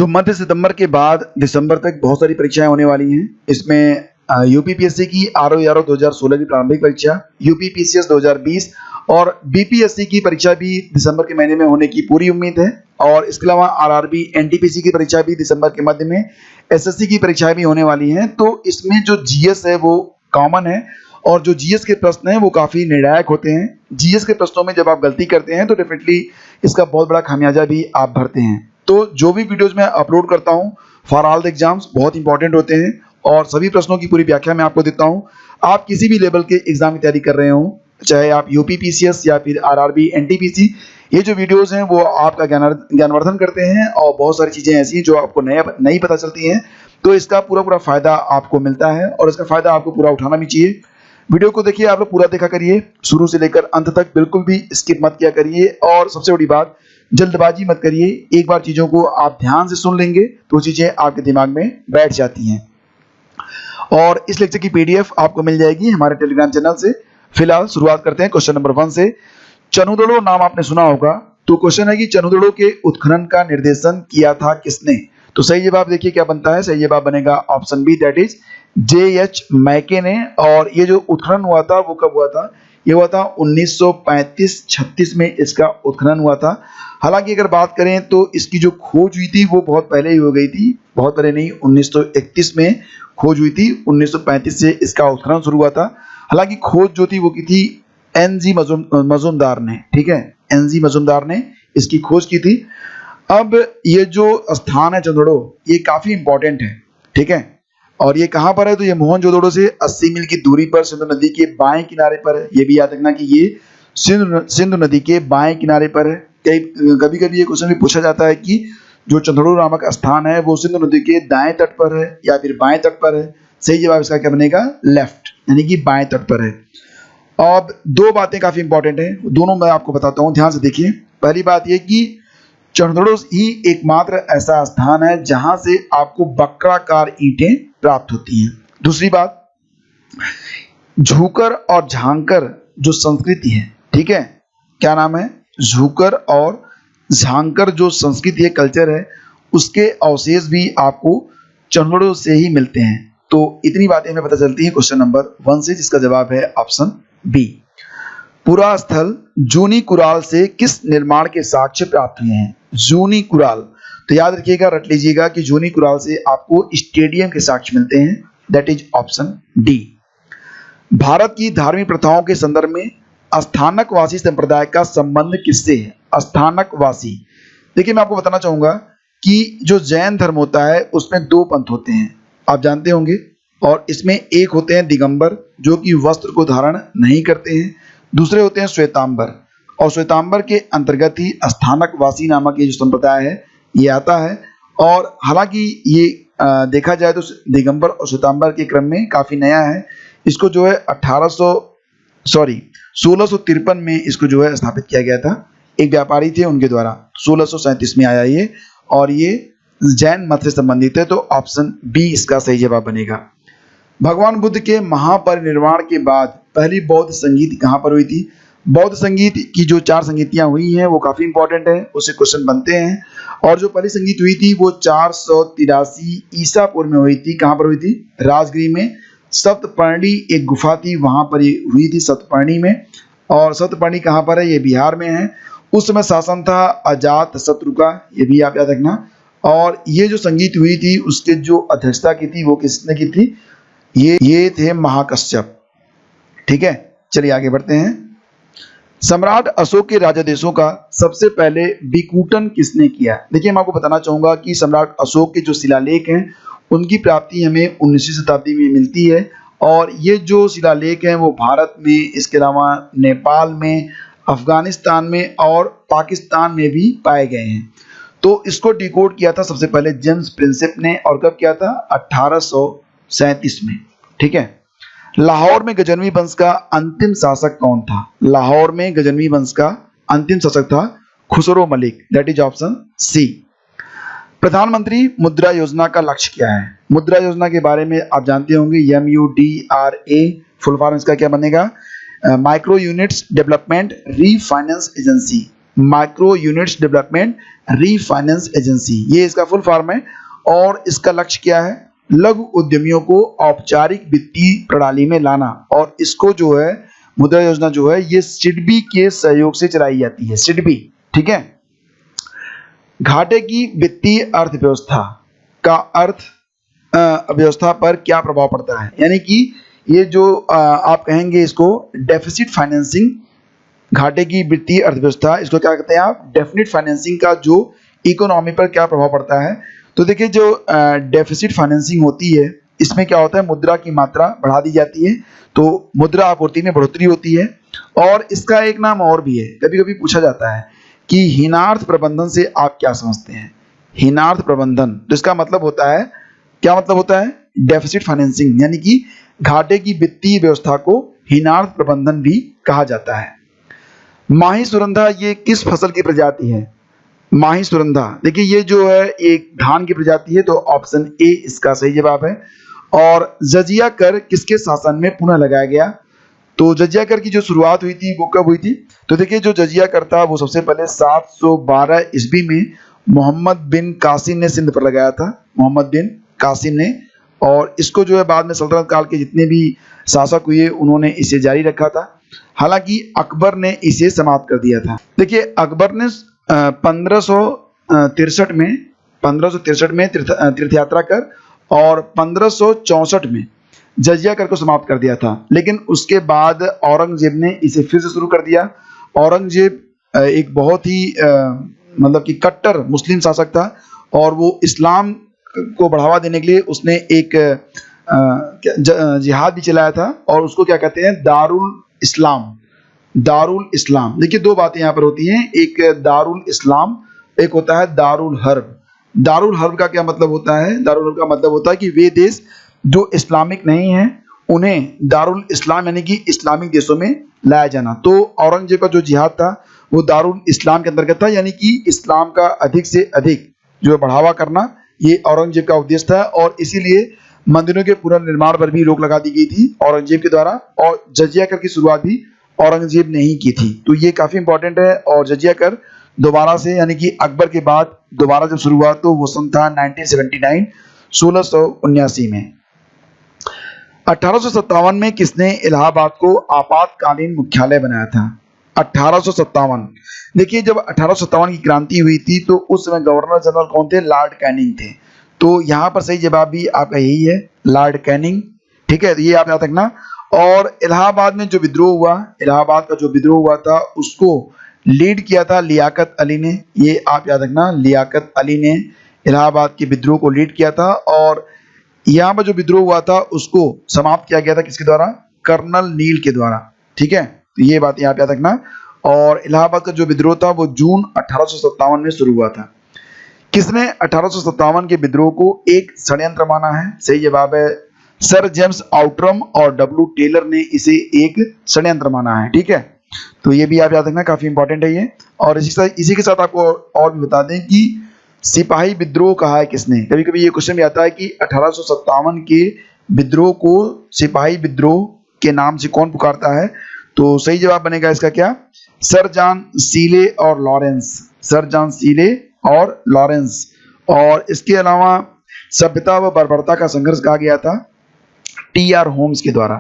तो मध्य सितंबर के बाद दिसंबर तक बहुत सारी परीक्षाएं होने वाली हैं। इसमें यूपीपीएससी की आरओ 2016 की प्रारंभिक परीक्षा, यूपीपीसीएस 2020 और बीपीएससी की परीक्षा भी दिसंबर के महीने में होने की पूरी उम्मीद है। और इसके अलावा आरआरबी एनटीपीसी की परीक्षा भी दिसंबर के मध्य में, एसएससी की परीक्षाएं भी होने वाली हैं। तो इसमें जो जीएस है वो कॉमन है और जो जीएस के प्रश्न हैं वो काफ़ी निर्णायक होते हैं। जीएस के प्रश्नों में जब आप गलती करते हैं तो डेफिनेटली इसका बहुत बड़ा खामियाजा भी आप भरते हैं। तो जो भी वीडियोज़ मैं अपलोड करता हूँ फॉर ऑल द एग्जाम्स बहुत इंपॉर्टेंट होते हैं और सभी प्रश्नों की पूरी व्याख्या मैं आपको देता हूँ। आप किसी भी लेवल के एग्जाम की तैयारी कर रहे हो, चाहे आप यूपीपीसीएस या फिर आरआरबी एनटीपीसी, ये जो वीडियोज़ हैं वो आपका ज्ञानवर्धन करते हैं और बहुत सारी चीज़ें ऐसी हैं जो आपको नहीं पता चलती हैं। तो इसका पूरा फ़ायदा आपको मिलता है और इसका फ़ायदा आपको पूरा उठाना भी चाहिए। वीडियो को देखिए, आप लोग पूरा देखा करिए, शुरू से लेकर अंत तक बिल्कुल भी स्किप मत किया करिए। और सबसे बड़ी बात, जल्दबाजी मत करिए। एक बार चीज़ों को आप ध्यान से सुन लेंगे तो चीज़ें आपके दिमाग में बैठ जाती हैं। और इस लेक्चर की पीडीएफ आपको मिल जाएगी हमारे टेलीग्राम चैनल से। फिलहाल शुरुआत करते हैं क्वेश्चन नंबर 1 से। चनुदड़ो नाम आपने सुना होगा, तो क्वेश्चन है कि चनुदड़ो के उत्खनन का निर्देशन किया था किसने। तो सही जवाब देखिए क्या बनता है। सही जवाब बनेगा option B, that is J H. Mackay ने। और ये जो उत्खनन हुआ था वो कब हुआ था? ये हुआ था 1935-36 में इसका उत्खनन हुआ था। हालांकि अगर बात करें तो इसकी जो खोज हुई थी वो बहुत पहले ही हो गई थी, बहुत पहले नहीं, 1931 में खोज हुई थी। 1935 से इसका उत्खनन शुरू हुआ था। हालांकि खोज जो थी वो की थी एन.जी. मजूमदार ने, ठीक है, एन.जी. मजूमदार ने इसकी खोज की थी। अब ये जो स्थान है चंदोड़ो, ये काफ़ी इंपॉर्टेंट है, ठीक है। और ये कहाँ पर है? तो ये मोहनजोदड़ो से 80 मील की दूरी पर सिंधु नदी के बाएं किनारे पर है। ये भी याद रखना कि ये सिंधु नदी के बाएं किनारे पर है। कभी कभी ये क्वेश्चन भी पूछा जाता है कि जो चंदोड़ो नामक स्थान है वो सिंधु नदी के दाएं तट पर है या फिर बाएं तट पर है। सही जवाब इसका क्या बनेगा? लेफ्ट, यानी कि बाएं तट पर है। अब दो बातें काफ़ी इंपॉर्टेंट हैं, दोनों मैं आपको बताता हूँ, ध्यान से देखिए। पहली बात ये कि चंदोड़ो ही एकमात्र ऐसा स्थान है जहां से आपको वक्राकार ईंटें प्राप्त होती हैं। दूसरी बात, झूकर और झांकर जो संस्कृति है, ठीक है, क्या नाम है? झूकर और झांकर जो संस्कृति है, कल्चर है, उसके अवशेष भी आपको चंदोड़ो से ही मिलते हैं। तो इतनी बातें हमें पता चलती है क्वेश्चन नंबर 1 से, जिसका जवाब है ऑप्शन बी। पुरा स्थल जूनी कुराल से किस निर्माण के साक्ष्य प्राप्त हुए हैं? जूनी कुराल, तो याद रखिएगा, रट लीजिएगा कि जूनी कुराल से आपको स्टेडियम के साक्ष्य मिलते हैं, that is option D. Bharat की धार्मिक प्रथाओं के संदर्भ में स्थानकवासी संप्रदाय का संबंध किससे है? स्थानकवासी, देखिए मैं आपको बताना चाहूंगा कि जो जैन धर्म होता है उसमें 2 पंथ होते हैं, आप जानते होंगे। और इसमें एक होते हैं दिगंबर जो कि वस्त्र को धारण नहीं करते हैं, दूसरे होते हैं श्वेतांबर। और श्वेतांबर के अंतर्गत ही स्थानकवासी नामक ये जो संप्रदाय है ये आता है। और हालांकि ये देखा जाए तो दिगंबर और श्वेतांबर के क्रम में काफ़ी नया है। इसको जो है 1653 में इसको जो है स्थापित किया गया था, एक व्यापारी थे उनके द्वारा। 1637 में आया ये, और ये जैन मत से संबंधित है। तो ऑप्शन बी इसका सही जवाब बनेगा। भगवान बुद्ध के महापरिनिर्वाण के बाद पहली बौद्ध संगीत कहाँ पर हुई थी? बौद्ध संगीत की जो 4 संगीतियाँ हुई हैं वो काफ़ी इंपॉर्टेंट है, उससे क्वेश्चन बनते हैं। और जो पहली संगीत हुई थी वो 483 ईसा पूर्व में हुई थी। कहाँ पर हुई थी? राजगृह में। सप्तपर्णी एक गुफा थी, वहाँ पर हुई थी, सप्तपर्णी में। और सप्तपर्णी कहाँ पर है? ये बिहार में है। उस समय शासन था अजात शत्रु का, ये भी आप याद रखना। और ये जो संगीत हुई थी उसके जो अध्यक्षता की थी वो किसने की थी? ये थे महाकश्यप, ठीक है। चलिए आगे बढ़ते हैं। सम्राट अशोक के राजादेशों का सबसे पहले विकूटन किसने किया? देखिए मैं आपको बताना चाहूंगा कि सम्राट अशोक के जो शिलालेख हैं उनकी प्राप्ति हमें 19वीं शताब्दी में मिलती है। और ये जो शिलालेख हैं वो भारत में, इसके अलावा नेपाल में, अफगानिस्तान में और पाकिस्तान में भी पाए गए हैं। तो इसको डिकोड किया था सबसे पहले जेम्स प्रिंसेप ने, और कब किया था? 1837 में, ठीक है। लाहौर में गजनवी वंश का अंतिम शासक कौन था? लाहौर में गजनवी वंश का अंतिम शासक था Khusro Malik, that is option C. Pradhan Mantri Mudra योजना का लक्ष्य क्या है? मुद्रा योजना के बारे में आप जानते होंगे, MUDRA, फुल फॉर्म इसका क्या बनेगा? Micro units development refinance agency. Micro units development refinance agency, ये इसका फुल फॉर्म है। और इसका लक्ष्य क्या है? लघु उद्यमियों को औपचारिक वित्तीय प्रणाली में लाना। और इसको जो है मुद्रा योजना जो है ये सिडबी के सहयोग से चलाई जाती है, सिडबी, ठीक है। घाटे की वित्तीय अर्थव्यवस्था का अर्थव्यवस्था पर क्या प्रभाव पड़ता है? यानी कि ये जो आप कहेंगे इसको डेफिसिट फाइनेंसिंग, घाटे की वित्तीय अर्थव्यवस्था, इसको क्या कहते हैं आप? डेफिसिट फाइनेंसिंग का जो इकोनॉमी पर क्या प्रभाव पड़ता है? तो देखिए जो डेफिसिट फाइनेंसिंग होती है इसमें क्या होता है? मुद्रा की मात्रा बढ़ा दी जाती है, तो मुद्रा आपूर्ति में बढ़ोतरी होती है। और इसका एक नाम और भी है, कभी कभी पूछा जाता है कि हीनार्थ प्रबंधन से आप क्या समझते हैं? हीनार्थ प्रबंधन, तो इसका मतलब होता है, क्या मतलब होता है? डेफिसिट फाइनेंसिंग, यानी कि घाटे की वित्तीय व्यवस्था को हीनार्थ प्रबंधन भी कहा जाता है। माही सुरंधा ये किस फसल की प्रजाति है? माही सुरंधा, देखिए ये जो है एक धान की प्रजाति है, तो ऑप्शन ए इसका सही जवाब है। और जजिया कर किसके शासन में पुनः लगाया गया? तो जजिया कर की जो शुरुआत हुई थी वो कब हुई थी? तो देखिए जो जजिया कर था वो सबसे पहले 712 ईस्वी में मोहम्मद बिन कासिम ने सिंध पर लगाया था, मोहम्मद बिन कासिम ने। और इसको जो है बाद में सल्तनत काल के जितने भी शासक हुए उन्होंने इसे जारी रखा था। हालांकि अकबर ने इसे समाप्त कर दिया था। देखिए अकबर ने 1563 में तीर्थ यात्रा कर और 1564 में जजिया कर को समाप्त कर दिया था। लेकिन उसके बाद औरंगजेब ने इसे फिर से शुरू कर दिया। औरंगजेब एक बहुत ही मतलब कि कट्टर मुस्लिम शासक था और वो इस्लाम को बढ़ावा देने के लिए उसने एक जिहाद भी चलाया था और उसको क्या कहते हैं? दारुल इस्लाम, दारुल इस्लाम। देखिए दो बातें यहाँ पर होती हैं, एक दारुल इस्लाम, एक होता है दारुल हर्ब। दारुल हर्ब का क्या मतलब होता है? दारुल हर्ब का मतलब होता है कि वे देश जो इस्लामिक नहीं है उन्हें दारुल इस्लाम यानी कि इस्लामिक देशों में लाया जाना। तो औरंगजेब का जो जिहाद था वो दारुल इस्लाम के अंतर्गत था, यानी कि इस्लाम का अधिक से अधिक जो बढ़ावा करना ये औरंगजेब का उद्देश्य था। और इसीलिए मंदिरों के पुनर्निर्माण पर भी रोक लगा दी गई थी औरंगजेब के द्वारा, और जजिया कर की शुरुआत भी औरंगजेब ने ही की थी। तो ये काफी इंपॉर्टेंट है। और जजिया कर दोबारा से यानी कि अकबर के बाद दोबारा जब शुरू हुआ तो वो सन था 1979, 1679 में। 1857 में किसने इलाहाबाद को आपातकालीन मुख्यालय बनाया था? 1857, देखिए जब 1857 की क्रांति हुई थी तो उस समय गवर्नर जनरल कौन थे? लॉर्ड कैनिंग थे। तो यहाँ पर सही जवाब भी आपका यही है, लॉर्ड कैनिंग, ठीक है। तो ये आप याद रखना। और इलाहाबाद में जो विद्रोह हुआ, इलाहाबाद का जो विद्रोह हुआ था उसको लीड किया था लियाकत अली ने, ये आप याद रखना, लियाकत अली ने इलाहाबाद के विद्रोह को लीड किया था। और यहाँ पर जो विद्रोह हुआ था उसको समाप्त किया गया था किसके द्वारा? कर्नल नील के द्वारा, ठीक है। तो ये बात यहाँ पे याद रखना। और इलाहाबाद का जो विद्रोह था वो जून 1857 में शुरू हुआ था। किसने 1857 के विद्रोह को एक षड्यंत्र माना है? सही जवाब है सर जेम्स आउटरम और डब्ल्यू टेलर ने इसे एक षड्यंत्र माना है, ठीक है। तो ये भी आप याद रखना, काफी इंपॉर्टेंट है ये। और इसी के साथ आपको और भी बता दें कि सिपाही विद्रोह कहा है किसने? कभी कभी ये क्वेश्चन भी आता है कि 1857 के विद्रोह को सिपाही विद्रोह के नाम से कौन पुकारता है? तो सही जवाब बनेगा इसका क्या? सर जॉन सीले और लॉरेंस, सर जॉन सीले और लॉरेंस। और इसके अलावा सभ्यता व बर्बरता का संघर्ष कहा गया था टी.आर. होम्स के द्वारा।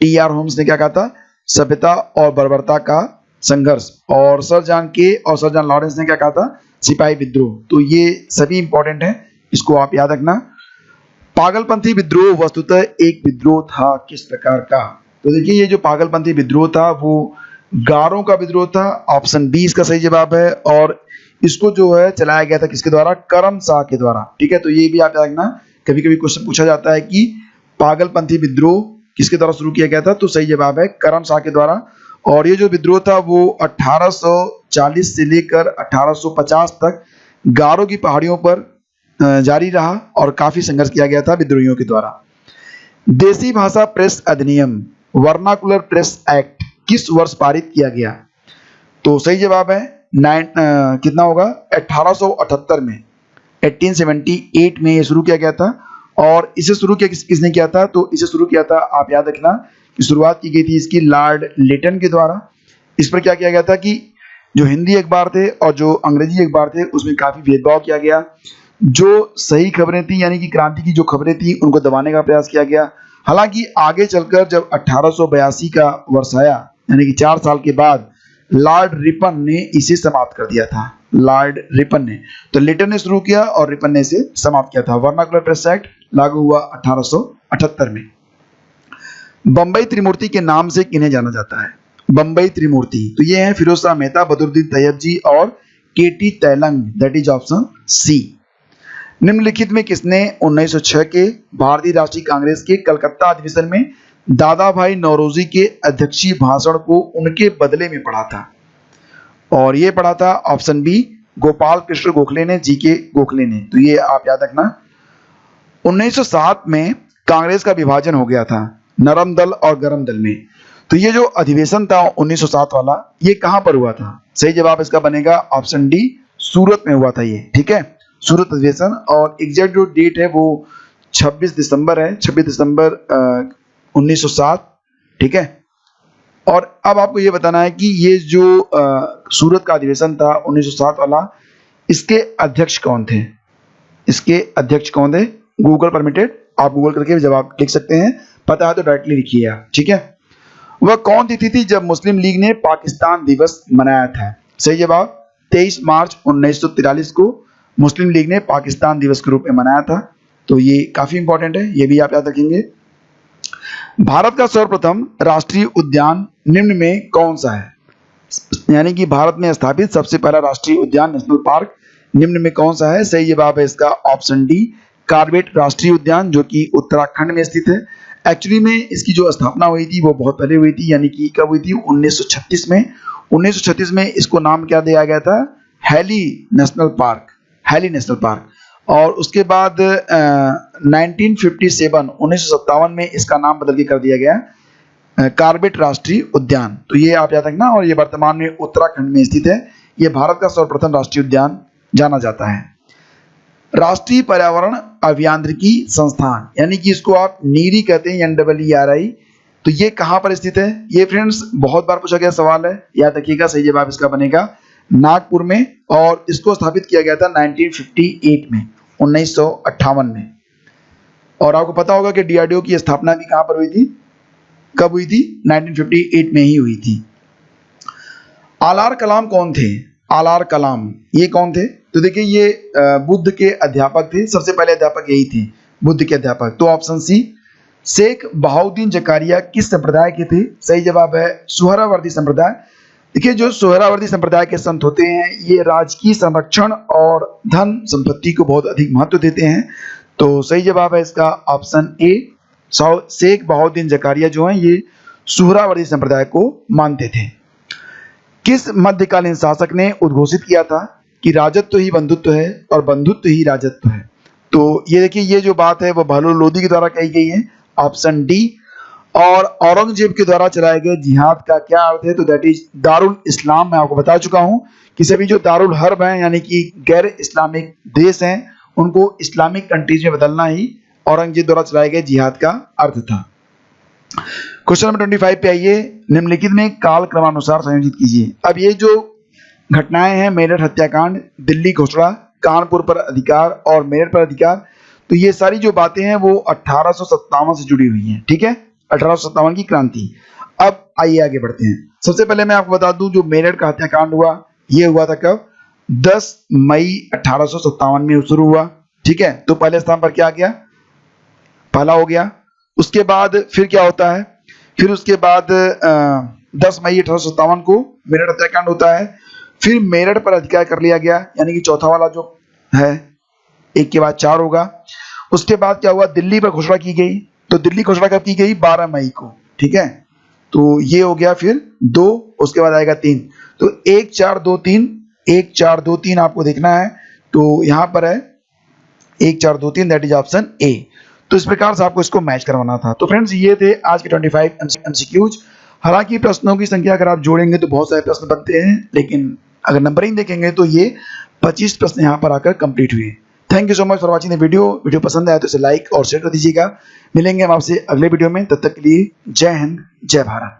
टी.आर. होम्स ने क्या कहा था? सभ्यता और बर्बरता का संघर्ष। और सर जॉन के और सर जॉन लॉरेंस ने क्या कहा था? सिपाही विद्रोह। तो ये सभी इंपॉर्टेंट है, इसको आप याद रखना। पागलपंथी विद्रोह वस्तुतः एक विद्रोह था किस प्रकार का? तो देखिए ये जो पागलपंथी विद्रोह था वो गारों का विद्रोह था, ऑप्शन बी इसका सही जवाब है। और इसको जो है चलाया गया था किसके द्वारा? करम शाह के द्वारा, ठीक है। तो ये भी आप याद रखना, कभी कभी क्वेश्चन पूछा जाता है कि पागलपंथी विद्रोह किसके द्वारा शुरू किया गया था? तो सही जवाब है करम शाह के द्वारा। और ये जो विद्रोह था वो 1840 से लेकर 1850 तक गारो की पहाड़ियों पर जारी रहा और काफी संघर्ष किया गया था विद्रोहियों के द्वारा। देसी भाषा प्रेस अधिनियम वर्नाकुलर प्रेस एक्ट किस वर्ष पारित किया गया? तो सही जवाब है कितना होगा? 1878 में, 1878 में ये शुरू किया गया था। और इसे शुरू किया किसने किया था? तो इसे शुरू किया था, आप याद रखना कि शुरुआत की गई थी इसकी लॉर्ड लिटन के द्वारा। इस पर क्या किया गया था कि जो हिंदी अखबार थे और जो अंग्रेजी अखबार थे उसमें काफ़ी भेदभाव किया गया। जो सही खबरें थी यानी कि क्रांति की जो खबरें थी उनको दबाने का प्रयास किया गया। हालांकि आगे चलकर जब 1882 का वर्ष आया यानी कि 4 साल के बाद लॉर्ड रिपन ने इसे समाप्त कर दिया था। लॉर्ड रिपन ने, तो लिटन ने शुरू किया और रिपन ने इसे समाप्त किया था। वर्नाकुलर प्रेस एक्ट लागू हुआ 1878 में। बंबई त्रिमूर्ति के नाम से किन्हें जाना जाता है? बंबई त्रिमूर्ति, तो ये हैं फिरोज शाह मेहता, बदरुद्दीन तैयब जी और KT Telang, that is option C. निम्नलिखित में किसने 1906 के भारतीय राष्ट्रीय कांग्रेस के कलकत्ता अधिवेशन में दादा भाई नौरोजी के अध्यक्षीय भाषण को उनके बदले में पढ़ा था? और ये पढ़ा था ऑप्शन बी गोपाल कृष्ण गोखले ने, जी के गोखले ने। तो ये आप याद रखना। 1907 में कांग्रेस का विभाजन हो गया था नरम दल और गरम दल में। तो ये जो अधिवेशन था 1907 वाला, ये कहां पर हुआ था? सही जवाब इसका बनेगा ऑप्शन डी, सूरत में हुआ था ये। ठीक है, सूरत अधिवेशन। और एग्जैक्ट जो डेट है वो 26 दिसंबर है, 26 दिसंबर 1907। ठीक है, और अब आपको ये बताना है कि ये जो सूरत का अधिवेशन था 1907 वाला, इसके अध्यक्ष कौन थे? इसके अध्यक्ष कौन थे? गूगल परमिटेड, आप गूगल करके जवाब लिख सकते हैं, पता है तो डायरेक्टली लिखिए आप। ठीक है, वह कौन तिथि थी जब मुस्लिम लीग ने पाकिस्तान दिवस मनाया था? सही जवाब 23 मार्च 1943 को मुस्लिम लीग ने पाकिस्तान दिवस के रूप में मनाया था। तो ये काफी इंपॉर्टेंट है, ये भी आप याद रखेंगे। भारत का सर्वप्रथम राष्ट्रीय उद्यान निम्न में कौन सा है? यानी कि भारत में स्थापित सबसे पहला राष्ट्रीय उद्यान, नेशनल पार्क, निम्न में कौन सा है? सही जवाब है इसका ऑप्शन डी, कार्बेट राष्ट्रीय उद्यान, जो कि उत्तराखंड में स्थित है। एक्चुअली में इसकी जो स्थापना हुई थी वो बहुत पहले हुई थी, यानी कि कब हुई थी? 1936 में। 1936 में इसको नाम क्या दिया गया था? Hailey National Park, Hailey National Park. और उसके बाद 1957 में इसका नाम बदल के कर दिया गया कार्बेट राष्ट्रीय उद्यान। तो ये आप याद रखना। और ये वर्तमान में उत्तराखंड में स्थित है। ये भारत का सर्वप्रथम राष्ट्रीय उद्यान जाना जाता है। राष्ट्रीय पर्यावरण अभियांत्रिकी संस्थान, यानी कि इसको आप नीरी कहते हैं, NEERI। तो ये कहाँ पर स्थित है? ये फ्रेंड्स बहुत बार पूछा गया सवाल है, याद रखिएगा। सही जवाब इसका बनेगा नागपुर में। और इसको स्थापित किया गया था 1958 में, 1958 में। और आपको पता होगा कि DRDO की स्थापना भी कहाँ पर हुई थी? कब हुई थी? 1958 में ही हुई थी। आर कलाम कौन थे? आर कलाम ये कौन थे? तो देखिए ये बुद्ध के अध्यापक थे, सबसे पहले अध्यापक यही थे, बुद्ध के अध्यापक। तो ऑप्शन सी। शेख बहाउद्दीन जकारिया किस संप्रदाय के थे? सही जवाब है सुहरावर्दी संप्रदाय। देखिए जो सुहरावर्दी संप्रदाय के संत होते हैं ये राजकीय संरक्षण और धन संपत्ति को बहुत अधिक महत्व देते हैं। तो सही जवाब है इसका ऑप्शन ए। शेख बहाउद्दीन जकारिया जो हैं ये सुहरावर्दी संप्रदाय को मानते थे। किस मध्यकालीन शासक ने उद्घोषित किया था कि राजत्व ही बंधुत्व है और बंधुत्व ही राजत्व है? तो ये देखिए ये जो बात है वो बहलोल लोदी के द्वारा कही गई है, ऑप्शन डी। और औरंगजेब के द्वारा चलाए गए जिहाद का क्या अर्थ है? तो दैट इज दारुल इस्लाम। मैं आपको बता चुका हूं कि सभी जो दारुल हर्ब हैं यानी कि गैर इस्लामिक देश हैं उनको इस्लामिक कंट्रीज में बदलना ही औरंगजेब द्वारा चलाए गए जिहाद का अर्थ था। क्वेश्चन नंबर 25 पे आइए। निम्नलिखित में काल क्रमानुसार संयोजित कीजिए। अब ये जो घटनाएं हैं, मेरठ हत्याकांड, दिल्ली घोषणा, कानपुर पर अधिकार और मेरठ पर अधिकार, तो ये सारी जो बातें हैं वो 1857 से जुड़ी हुई हैं। ठीक है, 1857 की क्रांति। अब आइए आगे बढ़ते हैं। सबसे पहले मैं आपको बता दूं जो मेरठ का हत्याकांड हुआ ये हुआ था कब? 10 मई 1857 में शुरू हुआ। ठीक है, तो पहले स्थान पर क्या आ गया? पहला हो गया। उसके बाद फिर क्या होता है? फिर उसके बाद 10 मई 1857 को मेरठ हत्याकांड होता है। फिर मेरठ पर अधिकार कर लिया गया, यानी कि चौथा वाला जो है, एक के बाद 4 होगा। उसके बाद क्या हुआ? दिल्ली पर घोषणा की गई। तो दिल्ली घोषणा कब की गई? 12 मई को। ठीक है, तो ये हो गया फिर 2, उसके बाद आएगा 3। तो 1 4 2 3, 1 4 2 3 आपको देखना है। तो यहां पर है 1 4 2 3, दैट इज ऑप्शन ए। तो इस प्रकार से आपको इसको मैच करवाना था। तो फ्रेंड्स ये थे आज के 25 MCQs। हालांकि प्रश्नों की संख्या अगर आप जोड़ेंगे तो बहुत सारे प्रश्न बनते हैं, लेकिन अगर नंबरिंग देखेंगे तो ये 25 प्रश्न यहाँ पर आकर कंप्लीट हुए। Thank you so much for watching the video पसंद आया तो इसे लाइक और शेयर कर दीजिएगा। मिलेंगे हम आपसे अगले वीडियो में, तब तक के लिए जय हिंद, जय भारत।